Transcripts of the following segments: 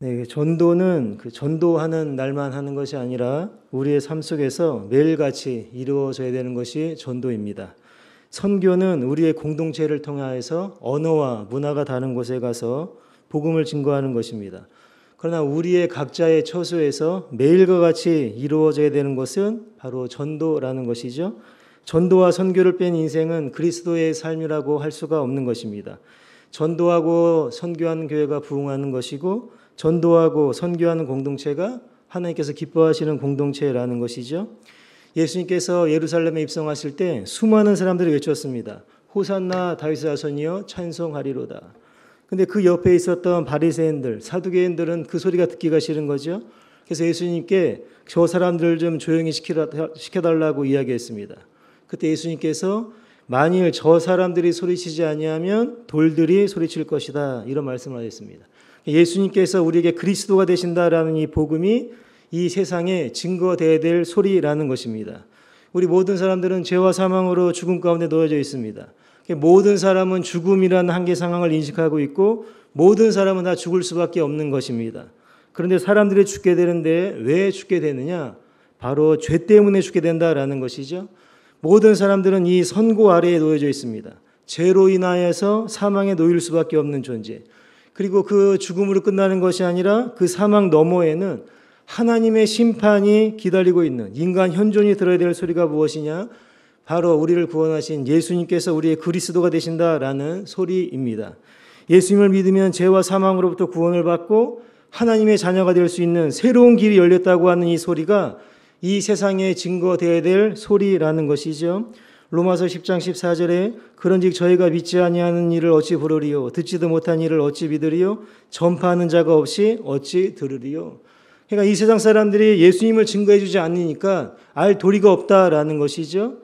네, 전도는 전도하는 날만 하는 것이 아니라 우리의 삶 속에서 매일같이 이루어져야 되는 것이 전도입니다. 선교는 우리의 공동체를 통하여서 언어와 문화가 다른 곳에 가서 복음을 증거하는 것입니다. 그러나 우리의 각자의 처소에서 매일과 같이 이루어져야 되는 것은 바로 전도라는 것이죠. 전도와 선교를 뺀 인생은 그리스도의 삶이라고 할 수가 없는 것입니다. 전도하고 선교하는 교회가 부흥하는 것이고 전도하고 선교하는 공동체가 하나님께서 기뻐하시는 공동체라는 것이죠. 예수님께서 예루살렘에 입성하실 때 수많은 사람들이 외쳤습니다. 호산나 다윗의 자손이여 찬송하리로다. 근데 그 옆에 있었던 바리새인들, 사두개인들은 그 소리가 듣기가 싫은 거죠. 그래서 예수님께 저 사람들 좀 조용히 시켜달라고 이야기했습니다. 그때 예수님께서 만일 저 사람들이 소리치지 아니하면 돌들이 소리칠 것이다, 이런 말씀을 하셨습니다. 예수님께서 우리에게 그리스도가 되신다라는 이 복음이 이 세상에 증거되어야 될 소리라는 것입니다. 우리 모든 사람들은 죄와 사망으로 죽음 가운데 놓여져 있습니다. 모든 사람은 죽음이라는 한계 상황을 인식하고 있고 모든 사람은 다 죽을 수밖에 없는 것입니다. 그런데 사람들이 죽게 되는데 왜 죽게 되느냐? 바로 죄 때문에 죽게 된다라는 것이죠. 모든 사람들은 이 선고 아래에 놓여져 있습니다. 죄로 인하여서 사망에 놓일 수밖에 없는 존재. 그리고 그 죽음으로 끝나는 것이 아니라 그 사망 너머에는 하나님의 심판이 기다리고 있는 인간 현존이 들어야 될 소리가 무엇이냐? 바로 우리를 구원하신 예수님께서 우리의 그리스도가 되신다라는 소리입니다. 예수님을 믿으면 죄와 사망으로부터 구원을 받고 하나님의 자녀가 될 수 있는 새로운 길이 열렸다고 하는 이 소리가 이 세상에 증거되어야 될 소리라는 것이죠. 로마서 10장 14절에 그런즉 저희가 믿지 아니하는 일을 어찌 부르리요 듣지도 못한 일을 어찌 믿으리요 전파하는 자가 없이 어찌 들으리요. 그러니까 이 세상 사람들이 예수님을 증거해 주지 않으니까 알 도리가 없다라는 것이죠.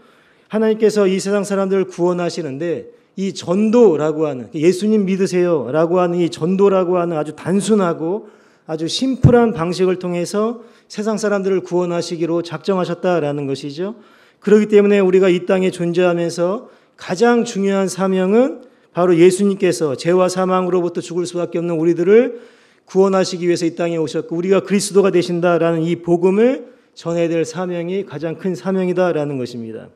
하나님께서 이 세상 사람들을 구원하시는데 이 전도라고 하는, 예수님 믿으세요라고 하는 이 전도라고 하는 아주 단순하고 아주 심플한 방식을 통해서 세상 사람들을 구원하시기로 작정하셨다라는 것이죠. 그렇기 때문에 우리가 이 땅에 존재하면서 가장 중요한 사명은 바로 예수님께서 죄와 사망으로부터 죽을 수밖에 없는 우리들을 구원하시기 위해서 이 땅에 오셨고 우리가 그리스도가 되신다라는 이 복음을 전해야 될 사명이 가장 큰 사명이다라는 것입니다.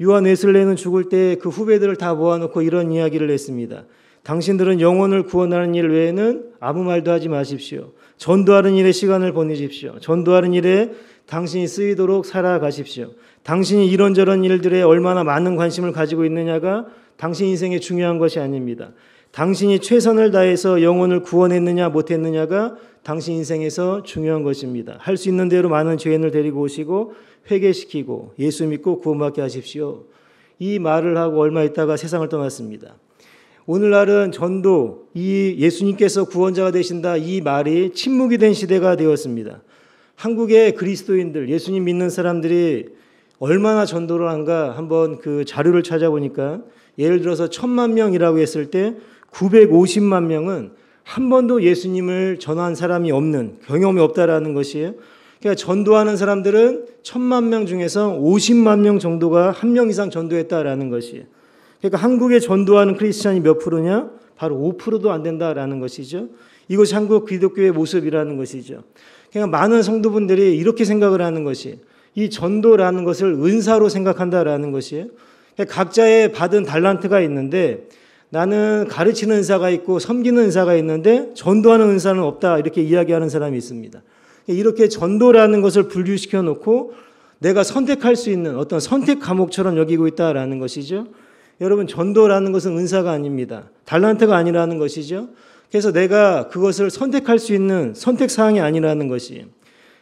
요한 웨슬레이는 죽을 때 그 후배들을 다 모아놓고 이런 이야기를 했습니다. 당신들은 영혼을 구원하는 일 외에는 아무 말도 하지 마십시오. 전도하는 일에 시간을 보내십시오. 전도하는 일에 당신이 쓰이도록 살아가십시오. 당신이 이런저런 일들에 얼마나 많은 관심을 가지고 있느냐가 당신 인생에 중요한 것이 아닙니다. 당신이 최선을 다해서 영혼을 구원했느냐 못했느냐가 당신 인생에서 중요한 것입니다. 할 수 있는 대로 많은 죄인을 데리고 오시고 회개시키고 예수 믿고 구원받게 하십시오. 이 말을 하고 얼마 있다가 세상을 떠났습니다. 오늘날은 전도, 이 예수님께서 구원자가 되신다 이 말이 침묵이 된 시대가 되었습니다. 한국의 그리스도인들, 예수님 믿는 사람들이 얼마나 전도를 한가 한번 그 자료를 찾아보니까 예를 들어서 1000만 명이라고 했을 때 950만 명은 한 번도 예수님을 전한 사람이 없는, 경험이 없다라는 것이에요. 그러니까 전도하는 사람들은 1000만 명 중에서 50만 명 정도가 한 명 이상 전도했다라는 것이에요. 그러니까 한국에 전도하는 크리스찬이 몇 프로냐? 바로 5%도 안 된다라는 것이죠. 이것이 한국 기독교의 모습이라는 것이죠. 그러니까 많은 성도분들이 이렇게 생각을 하는 것이 이 전도라는 것을 은사로 생각한다라는 것이에요. 그러니까 각자의 받은 달란트가 있는데 나는 가르치는 은사가 있고 섬기는 은사가 있는데 전도하는 은사는 없다 이렇게 이야기하는 사람이 있습니다. 이렇게 전도라는 것을 분류시켜 놓고 내가 선택할 수 있는 어떤 선택 과목처럼 여기고 있다라는 것이죠. 여러분 전도라는 것은 은사가 아닙니다. 달란트가 아니라는 것이죠. 그래서 내가 그것을 선택할 수 있는 선택사항이 아니라는 것이에요.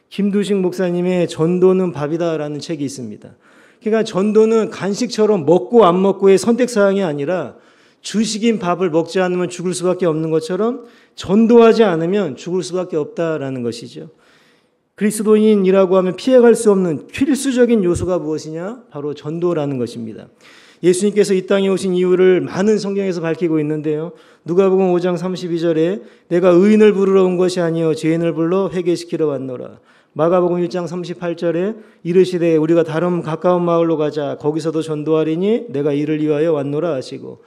김두식 목사님의 전도는 밥이다라는 책이 있습니다. 그러니까 전도는 간식처럼 먹고 안 먹고의 선택사항이 아니라 주식인 밥을 먹지 않으면 죽을 수밖에 없는 것처럼 전도하지 않으면 죽을 수밖에 없다라는 것이죠. 그리스도인이라고 하면 피해갈 수 없는 필수적인 요소가 무엇이냐? 바로 전도라는 것입니다. 예수님께서 이 땅에 오신 이유를 많은 성경에서 밝히고 있는데요. 누가복음 5장 32절에 내가 의인을 부르러 온 것이 아니요 죄인을 불러 회개시키러 왔노라. 마가복음 1장 38절에 이르시되 우리가 다른 가까운 마을로 가자 거기서도 전도하리니 내가 이를 위하여 왔노라 하시고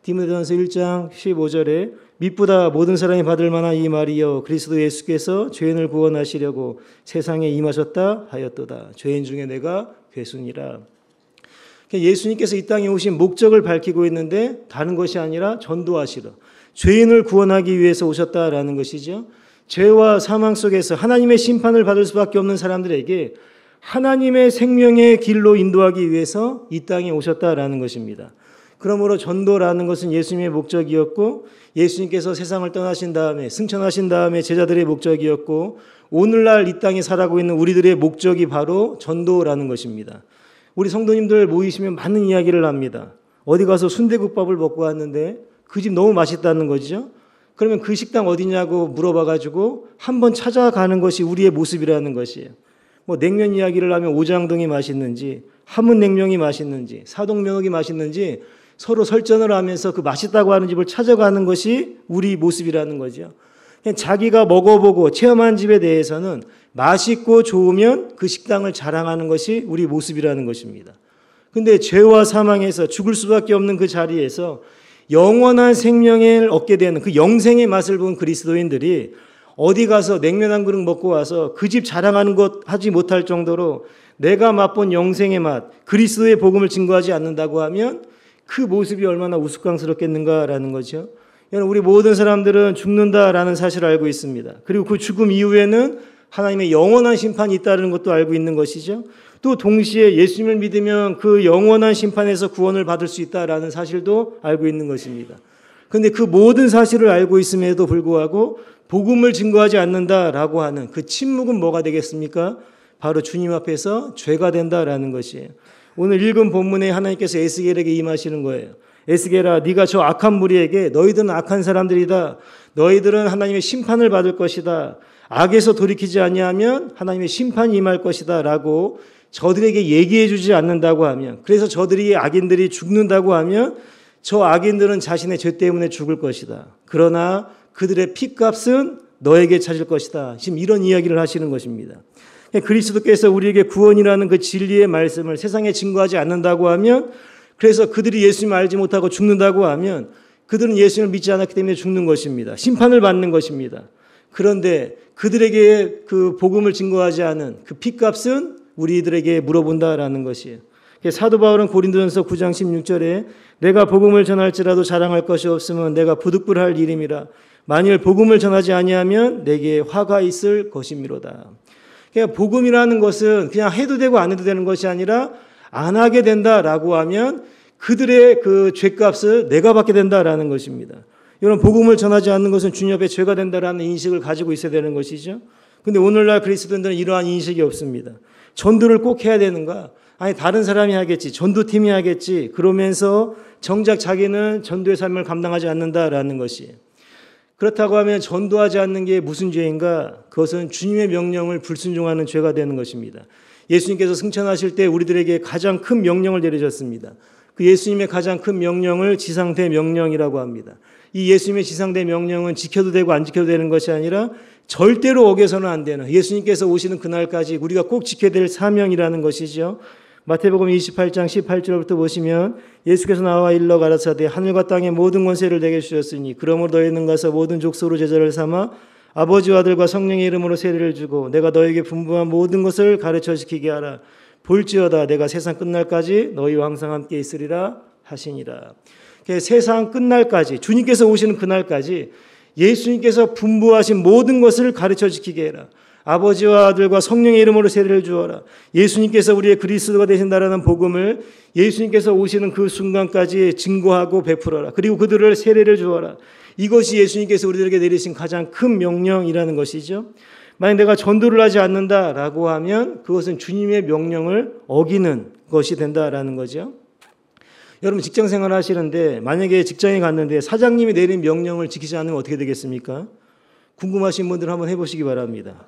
디모데전서 1장 15절에 미쁘다 모든 사람이 받을 만한 이 말이여 그리스도 예수께서 죄인을 구원하시려고 세상에 임하셨다 하였도다. 죄인 중에 내가 괴순이라. 예수님께서 이 땅에 오신 목적을 밝히고 있는데 다른 것이 아니라 전도하시러 죄인을 구원하기 위해서 오셨다라는 것이죠. 죄와 사망 속에서 하나님의 심판을 받을 수밖에 없는 사람들에게 하나님의 생명의 길로 인도하기 위해서 이 땅에 오셨다라는 것입니다. 그러므로 전도라는 것은 예수님의 목적이었고 예수님께서 세상을 떠나신 다음에 승천하신 다음에 제자들의 목적이었고 오늘날 이 땅에 살아가고 있는 우리들의 목적이 바로 전도라는 것입니다. 우리 성도님들 모이시면 많은 이야기를 합니다. 어디 가서 순대국밥을 먹고 왔는데 그 집 너무 맛있다는 거죠. 그러면 그 식당 어디냐고 물어봐가지고 한번 찾아가는 것이 우리의 모습이라는 것이에요. 뭐 냉면 이야기를 하면 오장동이 맛있는지 함흥냉면이 맛있는지 사동면옥이 맛있는지 서로 설전을 하면서 그 맛있다고 하는 집을 찾아가는 것이 우리 모습이라는 거죠. 그냥 자기가 먹어보고 체험한 집에 대해서는 맛있고 좋으면 그 식당을 자랑하는 것이 우리 모습이라는 것입니다. 근데 죄와 사망에서 죽을 수밖에 없는 그 자리에서 영원한 생명을 얻게 되는 그 영생의 맛을 본 그리스도인들이 어디 가서 냉면 한 그릇 먹고 와서 그 집 자랑하는 것 하지 못할 정도로 내가 맛본 영생의 맛, 그리스도의 복음을 증거하지 않는다고 하면 그 모습이 얼마나 우스꽝스럽겠는가라는 거죠. 우리 모든 사람들은 죽는다라는 사실을 알고 있습니다. 그리고 그 죽음 이후에는 하나님의 영원한 심판이 있다는 것도 알고 있는 것이죠. 또 동시에 예수님을 믿으면 그 영원한 심판에서 구원을 받을 수 있다라는 사실도 알고 있는 것입니다. 그런데 그 모든 사실을 알고 있음에도 불구하고 복음을 증거하지 않는다라고 하는 그 침묵은 뭐가 되겠습니까? 바로 주님 앞에서 죄가 된다라는 것이에요. 오늘 읽은 본문에 하나님께서 에스겔에게 임하시는 거예요. 에스겔아, 네가 저 악한 무리에게 너희들은 악한 사람들이다. 너희들은 하나님의 심판을 받을 것이다. 악에서 돌이키지 아니하면 하나님의 심판이 임할 것이다 라고 저들에게 얘기해 주지 않는다고 하면, 그래서 저들이 악인들이 죽는다고 하면 저 악인들은 자신의 죄 때문에 죽을 것이다. 그러나 그들의 핏값은 너에게 찾을 것이다. 지금 이런 이야기를 하시는 것입니다. 그리스도께서 우리에게 구원이라는 그 진리의 말씀을 세상에 증거하지 않는다고 하면, 그래서 그들이 예수님을 알지 못하고 죽는다고 하면 그들은 예수님을 믿지 않았기 때문에 죽는 것입니다. 심판을 받는 것입니다. 그런데 그들에게 그 복음을 증거하지 않은 그 핏값은 우리들에게 물어본다라는 것이에요. 사도 바울은 고린도전서 9장 16절에 내가 복음을 전할지라도 자랑할 것이 없으면 내가 부득불할 일임이라. 만일 복음을 전하지 아니하면 내게 화가 있을 것이미로다. 그러니까 복음이라는 것은 그냥 해도 되고 안 해도 되는 것이 아니라 안 하게 된다라고 하면 그들의 그 죄값을 내가 받게 된다라는 것입니다. 이런 복음을 전하지 않는 것은 주님 앞에 죄가 된다라는 인식을 가지고 있어야 되는 것이죠. 그런데 오늘날 그리스도인들은 이러한 인식이 없습니다. 전도를 꼭 해야 되는가? 아니 다른 사람이 하겠지. 전도팀이 하겠지. 그러면서 정작 자기는 전도의 삶을 감당하지 않는다라는 것이에요. 그렇다고 하면 전도하지 않는 게 무슨 죄인가? 그것은 주님의 명령을 불순종하는 죄가 되는 것입니다. 예수님께서 승천하실 때 우리들에게 가장 큰 명령을 내리셨습니다. 그 예수님의 가장 큰 명령을 지상대 명령이라고 합니다. 이 예수님의 지상대 명령은 지켜도 되고 안 지켜도 되는 것이 아니라 절대로 어겨서는 안 되는, 예수님께서 오시는 그날까지 우리가 꼭 지켜야 될 사명이라는 것이죠. 마태복음 28장 18절부터 보시면 예수께서 나와 일러 가라사대 하늘과 땅의 모든 권세를 내게 주셨으니 그러므로 너희는 가서 모든 족속으로 제자를 삼아 아버지와 아들과 성령의 이름으로 세례를 주고 내가 너희에게 분부한 모든 것을 가르쳐 지키게 하라. 볼지어다 내가 세상 끝날까지 너희와 항상 함께 있으리라 하시니라. 세상 끝날까지, 주님께서 오시는 그날까지 예수님께서 분부하신 모든 것을 가르쳐 지키게 해라. 아버지와 아들과 성령의 이름으로 세례를 주어라. 예수님께서 우리의 그리스도가 되신다라는 복음을 예수님께서 오시는 그 순간까지 증거하고 베풀어라. 그리고 그들을 세례를 주어라. 이것이 예수님께서 우리들에게 내리신 가장 큰 명령이라는 것이죠. 만약 내가 전도를 하지 않는다라고 하면 그것은 주님의 명령을 어기는 것이 된다라는 거죠. 여러분 직장생활 하시는데 만약에 직장에 갔는데 사장님이 내린 명령을 지키지 않으면 어떻게 되겠습니까? 궁금하신 분들 한번 해보시기 바랍니다.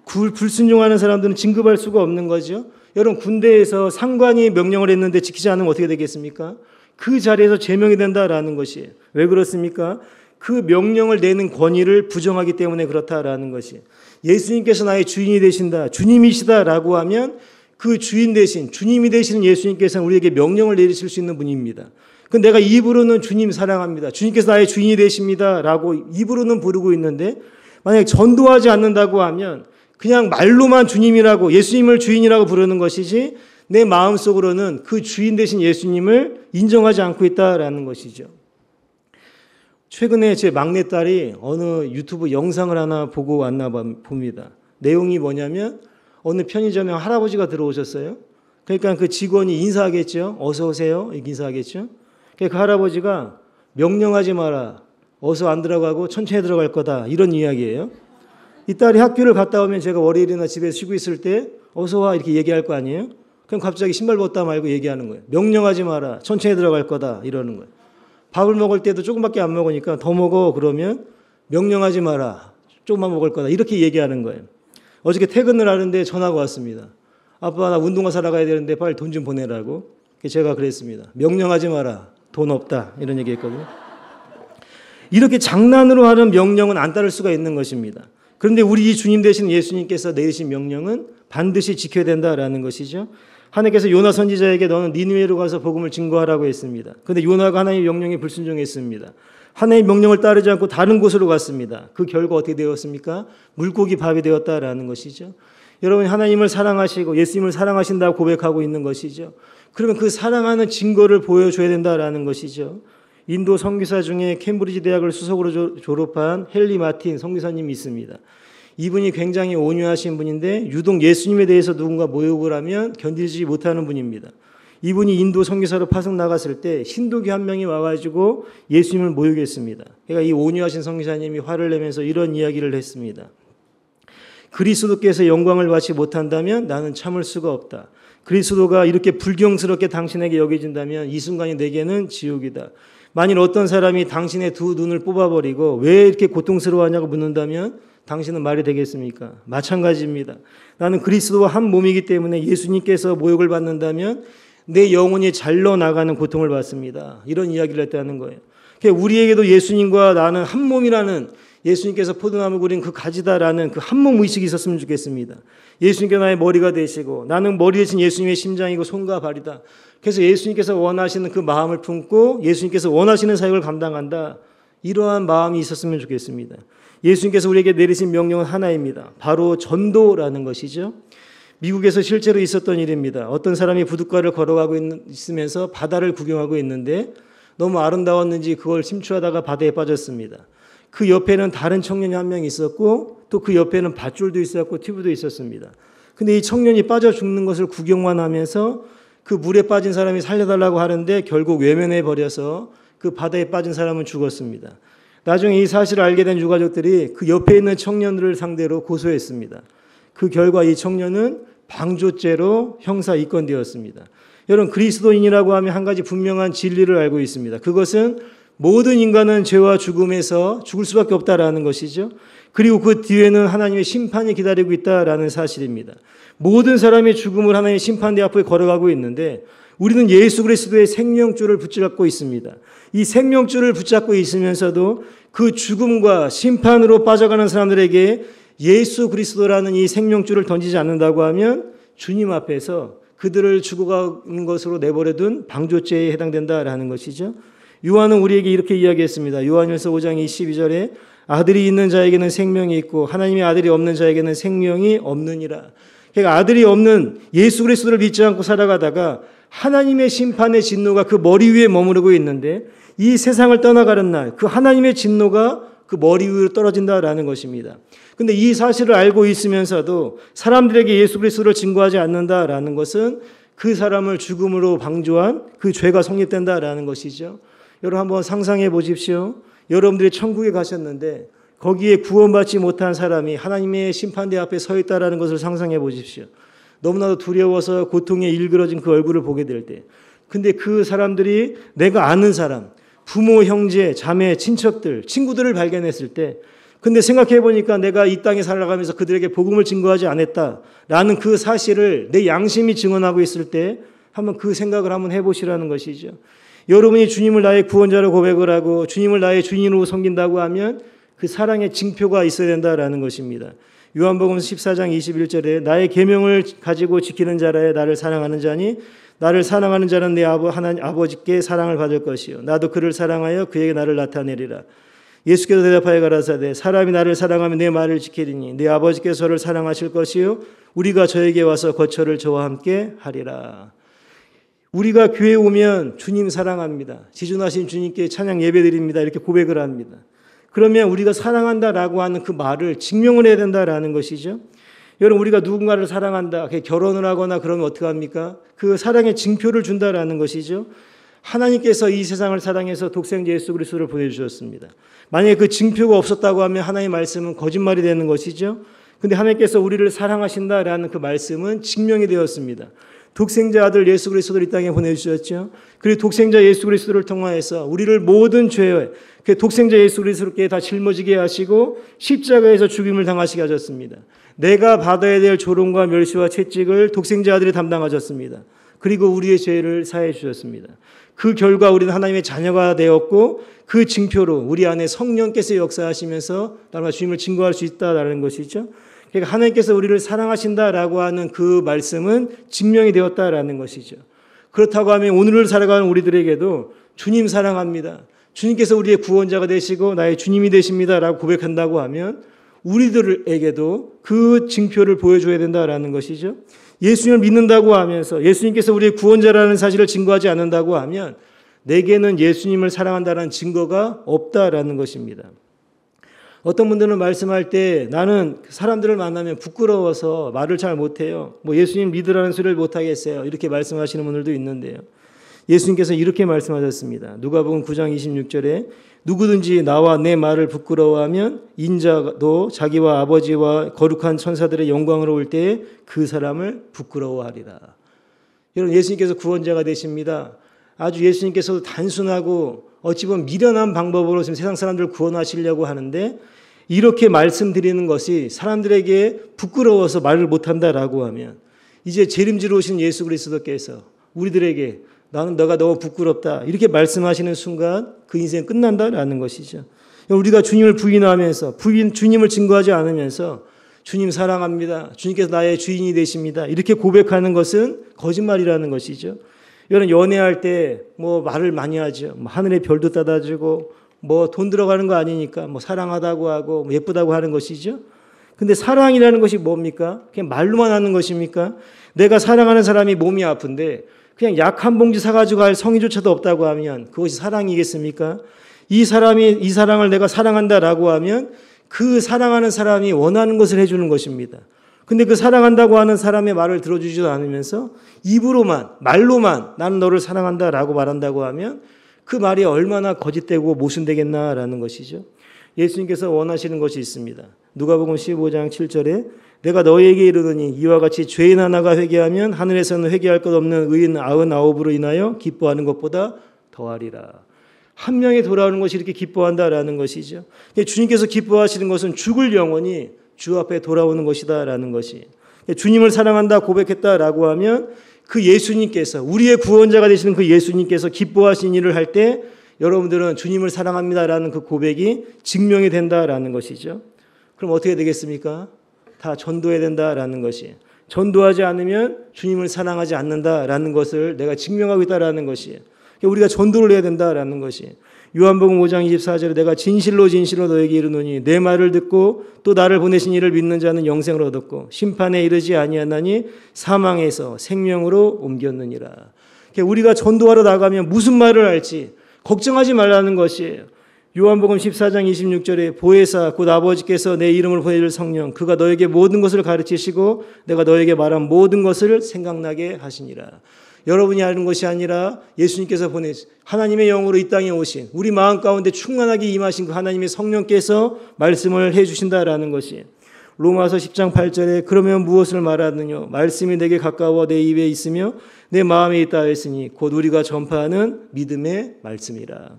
불순종하는 사람들은 진급할 수가 없는 거죠. 여러분 군대에서 상관이 명령을 했는데 지키지 않으면 어떻게 되겠습니까? 그 자리에서 제명이 된다라는 것이에요. 왜 그렇습니까? 그 명령을 내는 권위를 부정하기 때문에 그렇다라는 것이에요. 예수님께서 나의 주인이 되신다, 주님이시다라고 하면 그 주인 대신, 주님이 되시는 예수님께서는 우리에게 명령을 내리실 수 있는 분입니다. 근데 내가 입으로는 주님 사랑합니다. 주님께서 나의 주인이 되십니다. 라고 입으로는 부르고 있는데 만약에 전도하지 않는다고 하면 그냥 말로만 주님이라고 예수님을 주인이라고 부르는 것이지 내 마음속으로는 그 주인 되신 예수님을 인정하지 않고 있다라는 것이죠. 최근에 제 막내딸이 어느 유튜브 영상을 하나 보고 왔나 봅니다. 내용이 뭐냐면 어느 편의점에 할아버지가 들어오셨어요. 그러니까 그 직원이 인사하겠죠. 어서 오세요. 이렇게 인사하겠죠. 그 할아버지가 명령하지 마라. 어서 안 들어가고 천천히 들어갈 거다. 이런 이야기예요. 이 딸이 학교를 갔다 오면 제가 월요일이나 집에서 쉬고 있을 때 어서 와 이렇게 얘기할 거 아니에요. 그럼 갑자기 신발 벗다 말고 얘기하는 거예요. 명령하지 마라. 천천히 들어갈 거다. 이러는 거예요. 밥을 먹을 때도 조금밖에 안 먹으니까 더 먹어. 그러면 명령하지 마라. 조금만 먹을 거다. 이렇게 얘기하는 거예요. 어저께 퇴근을 하는데 전화가 왔습니다. 아빠 나 운동화 사러 가야 되는데 빨리 돈 좀 보내라고. 제가 그랬습니다. 명령하지 마라. 돈 없다. 이런 얘기 했거든요. 이렇게 장난으로 하는 명령은 안 따를 수가 있는 것입니다. 그런데 우리 주님 되신 예수님께서 내리신 명령은 반드시 지켜야 된다라는 것이죠. 하나님께서 요나 선지자에게 너는 니느웨로 가서 복음을 증거하라고 했습니다. 그런데 요나가 하나님의 명령에 불순종했습니다. 하나님의 명령을 따르지 않고 다른 곳으로 갔습니다. 그 결과 어떻게 되었습니까? 물고기 밥이 되었다라는 것이죠. 여러분이 하나님을 사랑하시고 예수님을 사랑하신다고 고백하고 있는 것이죠. 그러면 그 사랑하는 증거를 보여줘야 된다라는 것이죠. 인도 선교사 중에 캠브리지 대학을 수석으로 졸업한 헨리 마틴 선교사님이 있습니다. 이분이 굉장히 온유하신 분인데 유독 예수님에 대해서 누군가 모욕을 하면 견디지 못하는 분입니다. 이분이 인도 선교사로 파송 나갔을 때 힌두교 한 명이 와가지고 예수님을 모욕했습니다. 그러니까 이 온유하신 선교사님이 화를 내면서 이런 이야기를 했습니다. 그리스도께서 영광을 받지 못한다면 나는 참을 수가 없다. 그리스도가 이렇게 불경스럽게 당신에게 여겨진다면 이 순간이 내게는 지옥이다. 만일 어떤 사람이 당신의 두 눈을 뽑아버리고 왜 이렇게 고통스러워하냐고 묻는다면 당신은 말이 되겠습니까? 마찬가지입니다. 나는 그리스도와 한 몸이기 때문에 예수님께서 모욕을 받는다면 내 영혼이 잘려 나가는 고통을 받습니다. 이런 이야기를 했다는 거예요. 우리에게도 예수님과 나는 한 몸이라는 예수님께서 포도나무 그린 그 가지다라는 그 한 몸 의식이 있었으면 좋겠습니다. 예수님께 나의 머리가 되시고 나는 머리 대신 예수님의 심장이고 손과 발이다. 그래서 예수님께서 원하시는 그 마음을 품고 예수님께서 원하시는 사역을 감당한다. 이러한 마음이 있었으면 좋겠습니다. 예수님께서 우리에게 내리신 명령은 하나입니다. 바로 전도라는 것이죠. 미국에서 실제로 있었던 일입니다. 어떤 사람이 부둣가를 걸어가고 있으면서 바다를 구경하고 있는데 너무 아름다웠는지 그걸 심취하다가 바다에 빠졌습니다. 그 옆에는 다른 청년이 한 명 있었고 또 그 옆에는 밧줄도 있었고 튜브도 있었습니다. 근데 이 청년이 빠져 죽는 것을 구경만 하면서 그 물에 빠진 사람이 살려달라고 하는데 결국 외면해 버려서 그 바다에 빠진 사람은 죽었습니다. 나중에 이 사실을 알게 된 유가족들이 그 옆에 있는 청년들을 상대로 고소했습니다. 그 결과 이 청년은 방조죄로 형사 입건되었습니다. 여러분 그리스도인이라고 하면 한 가지 분명한 진리를 알고 있습니다. 그것은 모든 인간은 죄와 죽음에서 죽을 수밖에 없다라는 것이죠. 그리고 그 뒤에는 하나님의 심판이 기다리고 있다라는 사실입니다. 모든 사람의 죽음을 하나님의 심판대 앞에 걸어가고 있는데 우리는 예수 그리스도의 생명줄을 붙잡고 있습니다. 이 생명줄을 붙잡고 있으면서도 그 죽음과 심판으로 빠져가는 사람들에게 예수 그리스도라는 이 생명줄을 던지지 않는다고 하면 주님 앞에서 그들을 죽어가는 것으로 내버려둔 방조죄에 해당된다라는 것이죠. 요한은 우리에게 이렇게 이야기했습니다. 요한일서 5장 22절에 아들이 있는 자에게는 생명이 있고 하나님의 아들이 없는 자에게는 생명이 없느니라. 그러니까 아들이 없는 예수 그리스도를 믿지 않고 살아가다가 하나님의 심판의 진노가 그 머리 위에 머무르고 있는데 이 세상을 떠나가는 날 그 하나님의 진노가 그 머리 위로 떨어진다라는 것입니다. 그런데 이 사실을 알고 있으면서도 사람들에게 예수 그리스도를 증거하지 않는다라는 것은 그 사람을 죽음으로 방조한 그 죄가 성립된다라는 것이죠. 여러분 한번 상상해 보십시오. 여러분들이 천국에 가셨는데 거기에 구원받지 못한 사람이 하나님의 심판대 앞에 서 있다라는 것을 상상해 보십시오. 너무나도 두려워서 고통에 일그러진 그 얼굴을 보게 될 때. 근데 그 사람들이 내가 아는 사람, 부모, 형제, 자매, 친척들, 친구들을 발견했을 때 근데 생각해 보니까 내가 이 땅에 살아가면서 그들에게 복음을 증거하지 않았다라는 그 사실을 내 양심이 증언하고 있을 때 한번 그 생각을 한번 해보시라는 것이죠. 여러분이 주님을 나의 구원자로 고백을 하고 주님을 나의 주인으로 섬긴다고 하면 그 사랑의 징표가 있어야 된다라는 것입니다. 요한복음 14장 21절에 나의 계명을 가지고 지키는 자라에 나를 사랑하는 자니 나를 사랑하는 자는 내 하나님 아버지께 사랑을 받을 것이요 나도 그를 사랑하여 그에게 나를 나타내리라. 예수께서 대답하여 가라사대 사람이 나를 사랑하면 내 말을 지키리니 내 아버지께서 저를 사랑하실 것이요 우리가 저에게 와서 거처를 저와 함께 하리라. 우리가 교회에 오면 주님 사랑합니다. 지존하신 주님께 찬양 예배드립니다. 이렇게 고백을 합니다. 그러면 우리가 사랑한다라고 하는 그 말을 증명을 해야 된다라는 것이죠. 여러분 우리가 누군가를 사랑한다, 결혼을 하거나 그러면 어떻게 합니까? 그 사랑의 증표를 준다라는 것이죠. 하나님께서 이 세상을 사랑해서 독생자 예수 그리스도를 보내주셨습니다. 만약에 그 증표가 없었다고 하면 하나님의 말씀은 거짓말이 되는 것이죠. 근데 하나님께서 우리를 사랑하신다라는 그 말씀은 증명이 되었습니다. 독생자 아들 예수 그리스도를 이 땅에 보내주셨죠. 그리고 독생자 예수 그리스도를 통하여서 우리를 모든 죄에 그 독생자 예수 그리스도께 다 짊어지게 하시고 십자가에서 죽임을 당하시게 하셨습니다. 내가 받아야 될 조롱과 멸시와 채찍을 독생자 아들이 담당하셨습니다. 그리고 우리의 죄를 사해 주셨습니다. 그 결과 우리는 하나님의 자녀가 되었고 그 증표로 우리 안에 성령께서 역사하시면서 나아가 주님을 증거할 수 있다라는 것이죠. 그러니까 하나님께서 우리를 사랑하신다라고 하는 그 말씀은 증명이 되었다라는 것이죠. 그렇다고 하면 오늘을 살아가는 우리들에게도 주님 사랑합니다. 주님께서 우리의 구원자가 되시고 나의 주님이 되십니다라고 고백한다고 하면 우리들에게도 그 증표를 보여줘야 된다라는 것이죠. 예수님을 믿는다고 하면서 예수님께서 우리의 구원자라는 사실을 증거하지 않는다고 하면 내게는 예수님을 사랑한다는 증거가 없다라는 것입니다. 어떤 분들은 말씀할 때 나는 사람들을 만나면 부끄러워서 말을 잘 못해요. 예수님 믿으라는 소리를 못하겠어요. 이렇게 말씀하시는 분들도 있는데요. 예수님께서 이렇게 말씀하셨습니다. 누가복음 9장 26절에 누구든지 나와 내 말을 부끄러워하면 인자도 자기와 아버지와 거룩한 천사들의 영광으로 올 때에 그 사람을 부끄러워하리라. 여러분 예수님께서 구원자가 되십니다. 아주 예수님께서도 단순하고 어찌 보면 미련한 방법으로 지금 세상 사람들을 구원하시려고 하는데 이렇게 말씀드리는 것이 사람들에게 부끄러워서 말을 못한다라고 하면 이제 재림지로 오신 예수 그리스도께서 우리들에게 나는 너가 너무 부끄럽다 이렇게 말씀하시는 순간 그 인생 끝난다라는 것이죠. 우리가 주님을 부인하면서 주님을 증거하지 않으면서 주님 사랑합니다. 주님께서 나의 주인이 되십니다. 이렇게 고백하는 것은 거짓말이라는 것이죠. 여러분 연애할 때 말을 많이 하죠. 하늘의 별도 따다주고 돈 들어가는 거 아니니까 사랑하다고 하고 예쁘다고 하는 것이죠. 근데 사랑이라는 것이 뭡니까? 그냥 말로만 하는 것입니까? 내가 사랑하는 사람이 몸이 아픈데 그냥 약 한 봉지 사가지고 갈 성의조차도 없다고 하면 그것이 사랑이겠습니까? 이 사랑을 내가 사랑한다라고 하면 그 사랑하는 사람이 원하는 것을 해주는 것입니다. 근데 그 사랑한다고 하는 사람의 말을 들어주지도 않으면서 입으로만 말로만 나는 너를 사랑한다라고 말한다고 하면 그 말이 얼마나 거짓되고 모순되겠나라는 것이죠. 예수님께서 원하시는 것이 있습니다. 누가복음 15장 7절에 내가 너희에게 이르노니 이와 같이 죄인 하나가 회개하면 하늘에서는 회개할 것 없는 의인 99으로 인하여 기뻐하는 것보다 더하리라. 한 명이 돌아오는 것이 이렇게 기뻐한다라는 것이죠. 주님께서 기뻐하시는 것은 죽을 영혼이 주 앞에 돌아오는 것이다라는 것이. 주님을 사랑한다 고백했다라고 하면 그 예수님께서 우리의 구원자가 되시는 그 예수님께서 기뻐하신 일을 할 때 여러분들은 주님을 사랑합니다라는 그 고백이 증명이 된다라는 것이죠. 그럼 어떻게 되겠습니까? 다 전도해야 된다라는 것이. 전도하지 않으면 주님을 사랑하지 않는다라는 것을 내가 증명하고 있다라는 것이에요. 우리가 전도를 해야 된다라는 것이. 요한복음 5장 24절에 내가 진실로 너에게 이르노니 내 말을 듣고 또 나를 보내신 이를 믿는 자는 영생을 얻었고 심판에 이르지 아니하나니 사망에서 생명으로 옮겼느니라. 우리가 전도하러 나가면 무슨 말을 할지 걱정하지 말라는 것이에요. 요한복음 14장 26절에 보혜사 곧 아버지께서 내 이름을 보내줄 성령 그가 너에게 모든 것을 가르치시고 내가 너에게 말한 모든 것을 생각나게 하시니라. 여러분이 아는 것이 아니라 예수님께서 보내신 하나님의 영으로 이 땅에 오신 우리 마음 가운데 충만하게 임하신 그 하나님의 성령께서 말씀을 해주신다라는 것이. 로마서 10장 8절에 그러면 무엇을 말하느냐 말씀이 내게 가까워 내 입에 있으며 내 마음에 있다 했으니 곧 우리가 전파하는 믿음의 말씀이라.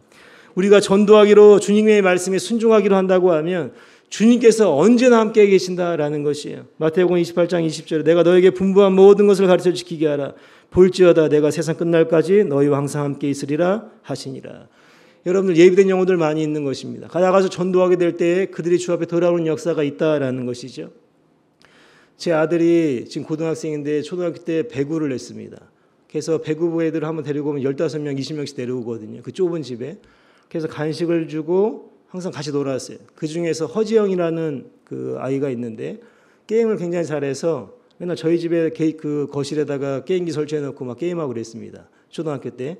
우리가 전도하기로 주님의 말씀에 순종하기로 한다고 하면 주님께서 언제나 함께 계신다라는 것이에요. 마태복음 28장 20절에 내가 너에게 분부한 모든 것을 가르쳐 지키게 하라. 볼지어다 내가 세상 끝날까지 너희와 항상 함께 있으리라 하시니라. 여러분들 예비된 영혼들 많이 있는 것입니다. 나가서 전도하게 될 때 그들이 주 앞에 돌아오는 역사가 있다라는 것이죠. 제 아들이 지금 고등학생인데 초등학교 때 배구를 했습니다. 그래서 배구부 애들을 한번 데리고 오면 15명, 20명씩 데려오거든요. 그 좁은 집에. 그래서 간식을 주고 항상 같이 놀았어요. 그 중에서 허지영이라는 그 아이가 있는데 게임을 굉장히 잘해서 맨날 저희 집에 그 거실에다가 게임기 설치해놓고 막 게임하고 그랬습니다. 초등학교 때.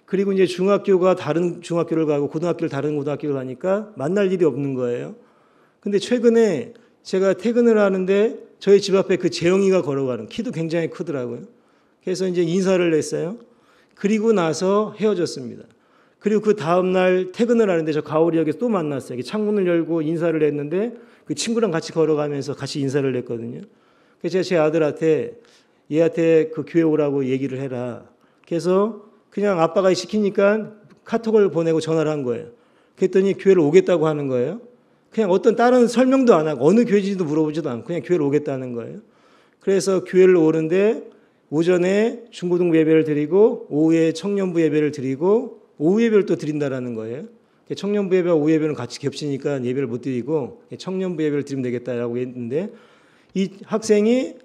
그리고 이제 중학교가 다른 중학교를 가고 고등학교를 다른 고등학교를 가니까 만날 일이 없는 거예요. 근데 최근에 제가 퇴근을 하는데 저희 집 앞에 그 재영이가 걸어가는, 키도 굉장히 크더라고요. 그래서 이제 인사를 했어요. 그리고 나서 헤어졌습니다. 그리고 그 다음날 퇴근을 하는데 저 가오리역에서 또 만났어요. 창문을 열고 인사를 했는데 그 친구랑 같이 걸어가면서 같이 인사를 했거든요. 그래서 제가 제 아들한테 얘한테 그 교회 오라고 얘기를 해라. 그래서 그냥 아빠가 시키니까 카톡을 보내고 전화를 한 거예요. 그랬더니 교회를 오겠다고 하는 거예요. 그냥 어떤 다른 설명도 안 하고 어느 교회인지도 물어보지도 않고 그냥 교회를 오겠다는 거예요. 그래서 교회를 오는데 오전에 중고등부 예배를 드리고 오후에 청년부 예배를 드리고 오후 예배를 또 드린다라는 거예요. 청년부 예배와 오후 예배는 같이 겹치니까 예배를 못 드리고 청년부 예배를 드리면 되겠다라고 했는데 이 학생이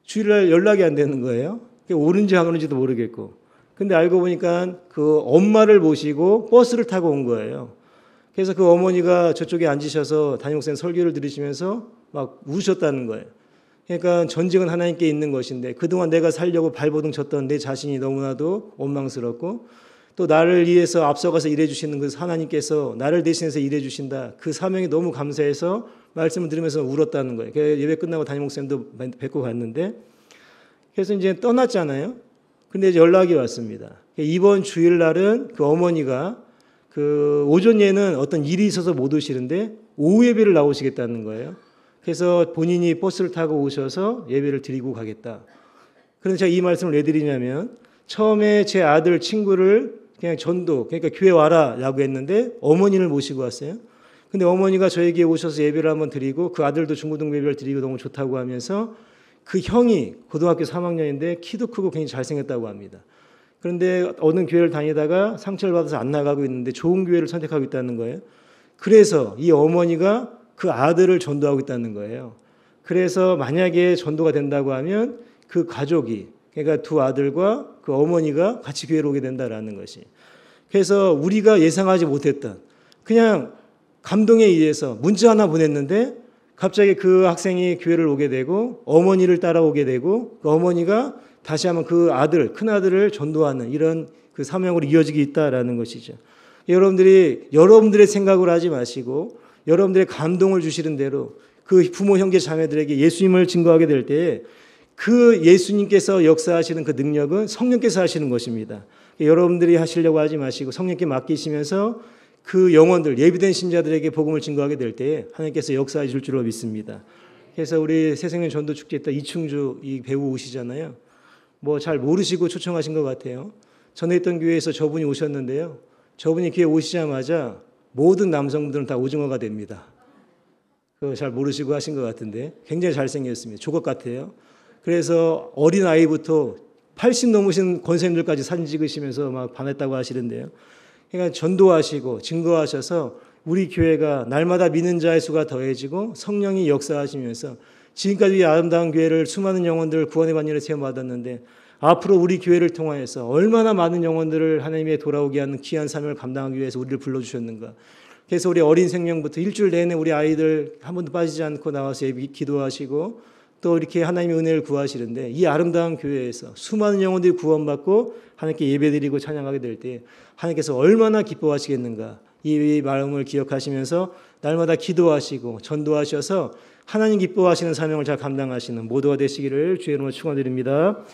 주일날 연락이 안 되는 거예요. 오는지 안 오는지도 모르겠고. 근데 알고 보니까 그 엄마를 모시고 버스를 타고 온 거예요. 그래서 그 어머니가 저쪽에 앉으셔서 담임목사님 설교를 들으시면서 막 우셨다는 거예요. 그러니까 전직은 하나님께 있는 것인데 그동안 내가 살려고 발버둥 쳤던 내 자신이 너무나도 원망스럽고 또 나를 위해서 앞서가서 일해 주시는 그 하나님께서 나를 대신해서 일해 주신다. 그 사명이 너무 감사해서 말씀을 들으면서 울었다는 거예요. 예배 끝나고 담임목사님도 뵙고 갔는데 그래서 이제 떠났잖아요. 근데 이제 연락이 왔습니다. 이번 주일날은 그 어머니가 그 오전 예는 어떤 일이 있어서 못 오시는데 오후 예배를 나오시겠다는 거예요. 그래서 본인이 버스를 타고 오셔서 예배를 드리고 가겠다. 그런데 제가 이 말씀을 왜 드리냐면 처음에 제 아들 친구를 그냥 전도, 그러니까 교회 와라라고 했는데 어머니를 모시고 왔어요. 근데 어머니가 저에게 오셔서 예배를 한번 드리고 그 아들도 중고등부 예배를 드리고 너무 좋다고 하면서 그 형이 고등학교 3학년인데 키도 크고 굉장히 잘생겼다고 합니다. 그런데 어느 교회를 다니다가 상처를 받아서 안 나가고 있는데 좋은 교회를 선택하고 있다는 거예요. 그래서 이 어머니가 그 아들을 전도하고 있다는 거예요. 그래서 만약에 전도가 된다고 하면 그 가족이, 그러니까 두 아들과 그 어머니가 같이 교회로 오게 된다라는 것이. 그래서 우리가 예상하지 못했던 그냥 감동에 의해서 문자 하나 보냈는데 갑자기 그 학생이 교회를 오게 되고 어머니를 따라오게 되고 그 어머니가 다시 한번 그 아들, 큰 아들을 전도하는 이런 그 사명으로 이어지게 있다라는 것이죠. 여러분들의 생각을 하지 마시고 여러분들의 감동을 주시는 대로 그 부모, 형제, 자매들에게 예수님을 증거하게 될 때에 그 예수님께서 역사하시는 그 능력은 성령께서 하시는 것입니다. 여러분들이 하시려고 하지 마시고 성령께 맡기시면서 그 영혼들, 예비된 신자들에게 복음을 증거하게 될 때에 하나님께서 역사해 줄 줄로 믿습니다. 그래서 우리 새생명 전도축제 때 이충주 이 배우 오시잖아요. 뭐 잘 모르시고 초청하신 것 같아요. 전에 있던 교회에서 저분이 오셨는데요. 저분이 교회 오시자마자 모든 남성분들은 다 오징어가 됩니다. 그거 잘 모르시고 하신 것 같은데 굉장히 잘생겼습니다. 조각 같아요. 그래서 어린 아이부터 80 넘으신 권사님들까지 사진 찍으시면서 막 반했다고 하시는데요. 그러니까 전도하시고 증거하셔서 우리 교회가 날마다 믿는 자의 수가 더해지고 성령이 역사하시면서 지금까지 아름다운 교회를 수많은 영혼들을 구원의 반열에 체험받았는데 앞으로 우리 교회를 통하여서 얼마나 많은 영혼들을 하나님의 돌아오게 하는 귀한 사명을 감당하기 위해서 우리를 불러주셨는가. 그래서 우리 어린 생명부터 일주일 내내 우리 아이들 한 번도 빠지지 않고 나와서 기도하시고 또 이렇게 하나님의 은혜를 구하시는데 이 아름다운 교회에서 수많은 영혼들이 구원받고 하나님께 예배드리고 찬양하게 될 때 하나님께서 얼마나 기뻐하시겠는가. 이 마음을 기억하시면서 날마다 기도하시고 전도하셔서 하나님 기뻐하시는 사명을 잘 감당하시는 모두가 되시기를 주의 이름으로 축원드립니다.